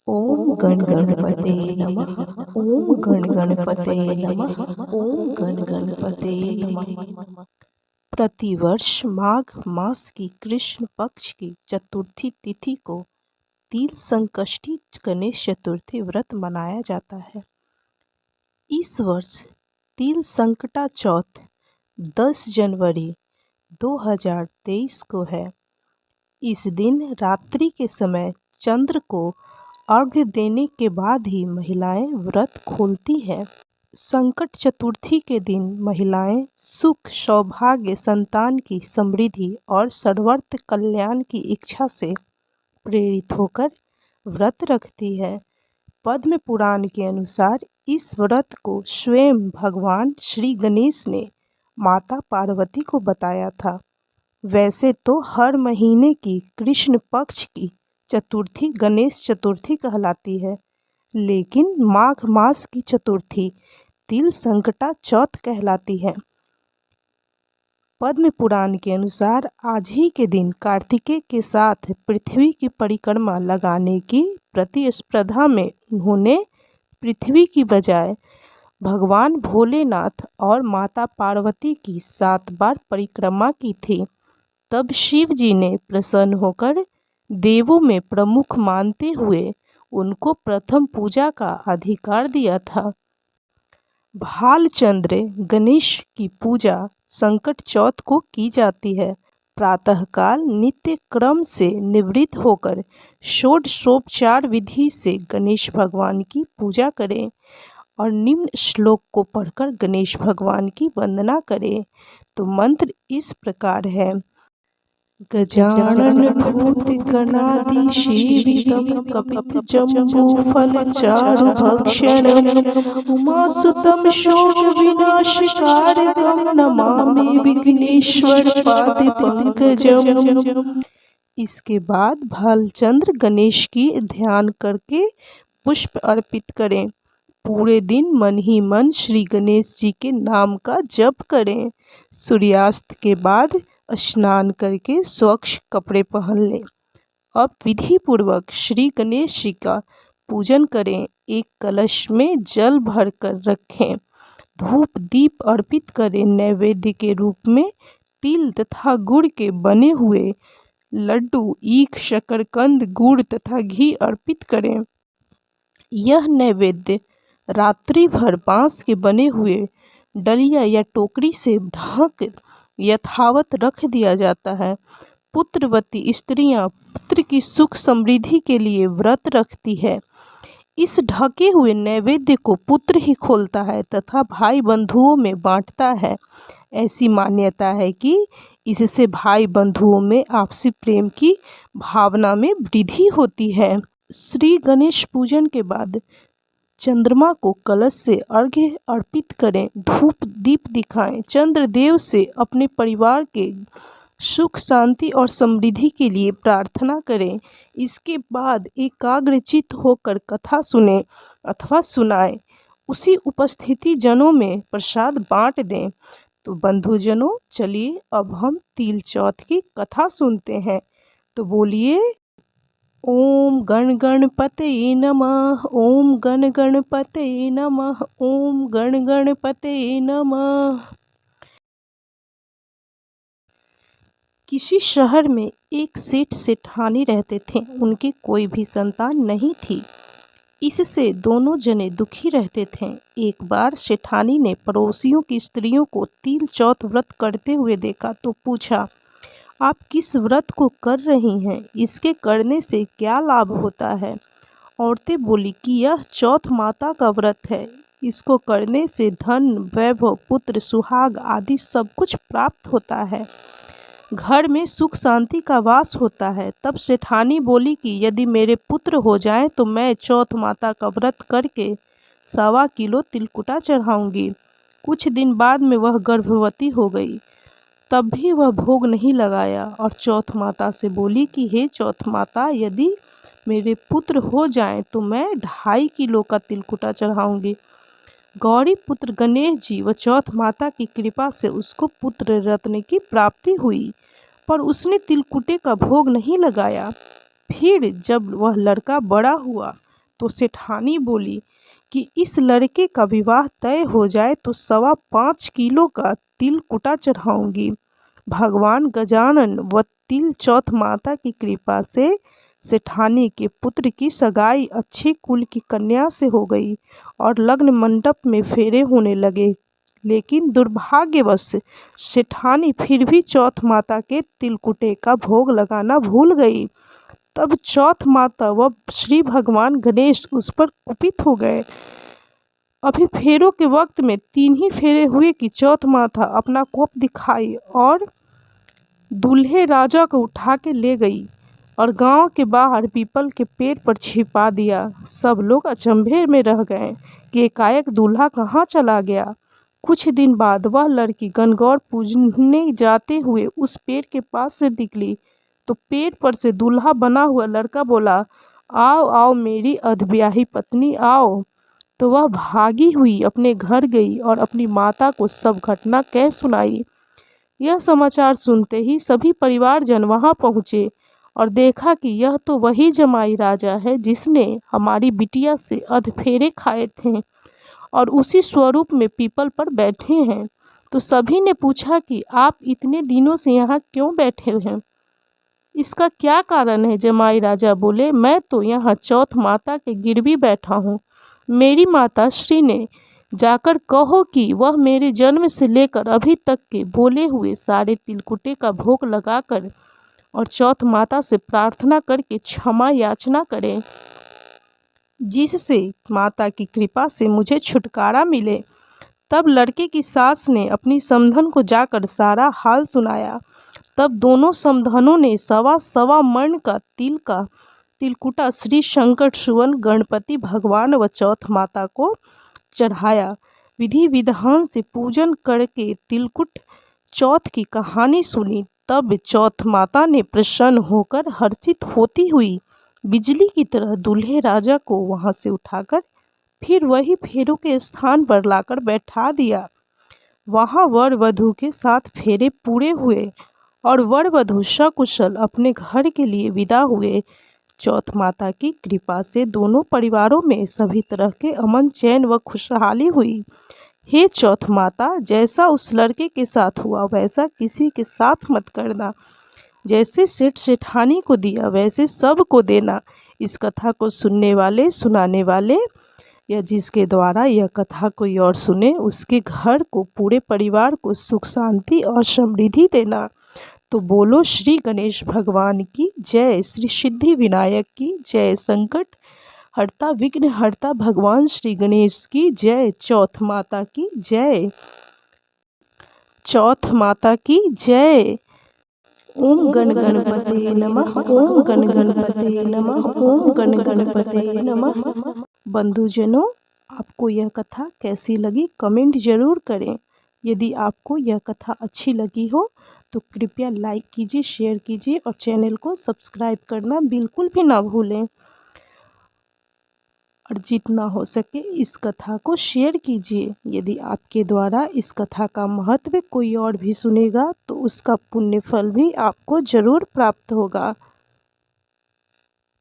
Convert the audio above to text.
ओम गण गणपते नमः। ओम गण गणपते नमः। ओम गण गणपते नमः। प्रतिवर्ष माघ मास की कृष्ण पक्ष की चतुर्थी तिथि को तिल संकष्टी गणेश चतुर्थी व्रत मनाया जाता है। इस वर्ष तिल संकटा चौथ 10 जनवरी 2023 को है। इस दिन रात्रि के समय चंद्र को अर्घ्य देने के बाद ही महिलाएं व्रत खोलती हैं। संकट चतुर्थी के दिन महिलाएं सुख, सौभाग्य, संतान की समृद्धि और सर्वत्र कल्याण की इच्छा से प्रेरित होकर व्रत रखती है। पद्म पुराण के अनुसार इस व्रत को स्वयं भगवान श्री गणेश ने माता पार्वती को बताया था। वैसे तो हर महीने की कृष्ण पक्ष की चतुर्थी गणेश चतुर्थी कहलाती है, लेकिन माघ मास की चतुर्थी तिल संकटा चौथ कहलाती है। पद्म पुराण के अनुसार आज ही के दिन कार्तिकेय के साथ पृथ्वी की परिक्रमा लगाने की प्रतिस्पर्धा में उन्होंने पृथ्वी की बजाय भगवान भोलेनाथ और माता पार्वती की 7 बार परिक्रमा की थी। तब शिव जी ने प्रसन्न होकर देवों में प्रमुख मानते हुए उनको प्रथम पूजा का अधिकार दिया था। भालचंद्र गणेश की पूजा संकट चौथ को की जाती है। प्रातःकाल नित्य क्रम से निवृत्त होकर षोडशोपचार विधि से गणेश भगवान की पूजा करें और निम्न श्लोक को पढ़कर गणेश भगवान की वंदना करें। तो मंत्र इस प्रकार है। गजानन भूत गणाधि सेवितं कपितजम्बूफलचारुभक्षणं उमासुतं शोक विनाशकारकं नमामि विघ्नेश्वर पादपंकजम्। इसके बाद भालचंद्र गणेश की ध्यान करके पुष्प अर्पित करें। पूरे दिन मन ही मन श्री गणेश जी के नाम का जप करें। सूर्यास्त के बाद स्नान करके स्वच्छ कपड़े पहन लें। अब विधि पूर्वक श्री गणेश जी का पूजन करें। एक कलश में जल भर कर रखें। धूप दीप अर्पित करें। नैवेद्य के रूप में तिल तथा गुड़ के बने हुए लड्डू, ईख, शकरकंद, गुड़ तथा घी अर्पित करें। यह नैवेद्य रात्रि भर बांस के बने हुए डलिया या टोकरी से ढक यथावत रख दिया जाता है। पुत्रवती स्त्रियां पुत्र की सुख समृद्धि के लिए व्रत रखती है। इस ढके हुए नैवेद्य को पुत्र ही खोलता है तथा भाई बंधुओं में बांटता है। ऐसी मान्यता है कि इससे भाई बंधुओं में आपसी प्रेम की भावना में वृद्धि होती है। श्री गणेश पूजन के बाद चंद्रमा को कलश से अर्घ्य अर्पित करें। धूप दीप दिखाएं। चंद्रदेव से अपने परिवार के सुख, शांति और समृद्धि के लिए प्रार्थना करें। इसके बाद एकाग्रचित्त होकर कथा सुने अथवा सुनाएं। उसी उपस्थिति जनों में प्रसाद बांट दें। तो बंधुजनों, चलिए अब हम तिल चौथ की कथा सुनते हैं। तो बोलिए ओम गण गणपते नमः। ओम गण गणपते नमः। ओम गण गणपते नमः। किसी शहर में एक सेठ सेठानी रहते थे। उनकी कोई भी संतान नहीं थी। इससे दोनों जने दुखी रहते थे। एक बार सेठानी ने पड़ोसियों की स्त्रियों को तिल चौथ व्रत करते हुए देखा तो पूछा, आप किस व्रत को कर रही हैं? इसके करने से क्या लाभ होता है? औरतें बोली कि यह चौथ माता का व्रत है। इसको करने से धन, वैभव, पुत्र, सुहाग आदि सब कुछ प्राप्त होता है। घर में सुख शांति का वास होता है। तब सेठानी बोली कि यदि मेरे पुत्र हो जाएं तो मैं चौथ माता का व्रत करके 1.25 किलो तिलकुटा चढ़ाऊंगी। कुछ दिन बाद में वह गर्भवती हो गई। तब भी वह भोग नहीं लगाया और चौथ माता से बोली कि हे चौथ माता, यदि मेरे पुत्र हो जाएं तो मैं 2.5 किलो का तिलकुटा चढ़ाऊंगी। गौरी पुत्र गणेश जी व चौथ माता की कृपा से उसको पुत्र रत्न की प्राप्ति हुई, पर उसने तिलकुटे का भोग नहीं लगाया। फिर जब वह लड़का बड़ा हुआ तो सेठानी बोली कि इस लड़के का विवाह तय हो जाए तो 5.25 किलो का तिलकुटा चढ़ाऊंगी। भगवान गजानन व तिल चौथ माता की कृपा से सेठानी के पुत्र की सगाई अच्छे कुल की कन्या से हो गई और लग्न मंडप में फेरे होने लगे। लेकिन दुर्भाग्यवश सेठानी फिर भी चौथ माता के तिलकुटे का भोग लगाना भूल गई। तब चौथ माता व श्री भगवान गणेश उस पर कुपित हो गए। अभी फेरों के वक्त में 3 ही फेरे हुए कि चौथ माता अपना कोप दिखाई और दूल्हे राजा को उठा के ले गई और गांव के बाहर पीपल के पेड़ पर छिपा दिया। सब लोग अचंभे में रह गए कि एकाएक दूल्हा कहाँ चला गया। कुछ दिन बाद वह लड़की गणगौर पूजने जाते हुए उस पेड़ के पास से निकली तो पेड़ पर से दूल्हा बना हुआ लड़का बोला, आओ आओ मेरी अधब्याही पत्नी आओ। तो वह भागी हुई अपने घर गई और अपनी माता को सब घटना कह सुनाई। यह समाचार सुनते ही सभी परिवारजन वहां पहुंचे और देखा कि यह तो वही जमाई राजा है जिसने हमारी बिटिया से अधफेरे खाए थे और उसी स्वरूप में पीपल पर बैठे हैं। तो सभी ने पूछा कि आप इतने दिनों से यहाँ क्यों बैठे हैं, इसका क्या कारण है। जमाई राजा बोले, मैं तो यहाँ चौथ माता के गिरवी बैठा हूँ। मेरी माता श्री ने जाकर कहो कि वह मेरे जन्म से लेकर अभी तक के बोले हुए सारे तिलकुटे का भोग लगाकर और चौथ माता से प्रार्थना करके क्षमा याचना करें, जिससे माता की कृपा से मुझे छुटकारा मिले। तब लड़के की सास ने अपनी समधन को जाकर सारा हाल सुनाया। तब दोनों समधनों ने 1.25 मण का तिलकुटा श्री शंकर सुवन गणपति भगवान व चौथ माता को चढ़ाया। विधि विधान से पूजन करके तिलकुट चौथ की कहानी सुनी। तब चौथ माता ने प्रसन्न होकर हर्षित होती हुई बिजली की तरह दूल्हे राजा को वहां से उठाकर फिर वही फेरों के स्थान पर लाकर बैठा दिया। वहां वर वधू के 7 फेरे पूरे हुए और वर वधू सकुशल अपने घर के लिए विदा हुए। चौथ माता की कृपा से दोनों परिवारों में सभी तरह के अमन चैन व खुशहाली हुई। हे चौथ माता, जैसा उस लड़के के साथ हुआ वैसा किसी के साथ मत करना। जैसे सेठ सेठानी को दिया वैसे सब को देना। इस कथा को सुनने वाले, सुनाने वाले या जिसके द्वारा यह कथा कोई और सुने उसके घर को, पूरे परिवार को सुख शांति और समृद्धि देना। तो बोलो श्री गणेश भगवान की जय, श्री सिद्धि विनायक की जय, संकट हरता विघ्न हरता भगवान श्री गणेश की जय, चौथ माता की जय, चौथ माता की जय। ओम गण गणपते नमः, ओम गण गणपते नमः, ओम गण गणपते नमः। बंधुजनों, आपको यह कथा कैसी लगी कमेंट जरूर करें। यदि आपको यह कथा अच्छी लगी हो तो कृपया लाइक कीजिए, शेयर कीजिए और चैनल को सब्सक्राइब करना बिल्कुल भी ना भूलें। और जितना हो सके इस कथा को शेयर कीजिए। यदि आपके द्वारा इस कथा का महत्व कोई और भी सुनेगा तो उसका पुण्य फल भी आपको जरूर प्राप्त होगा।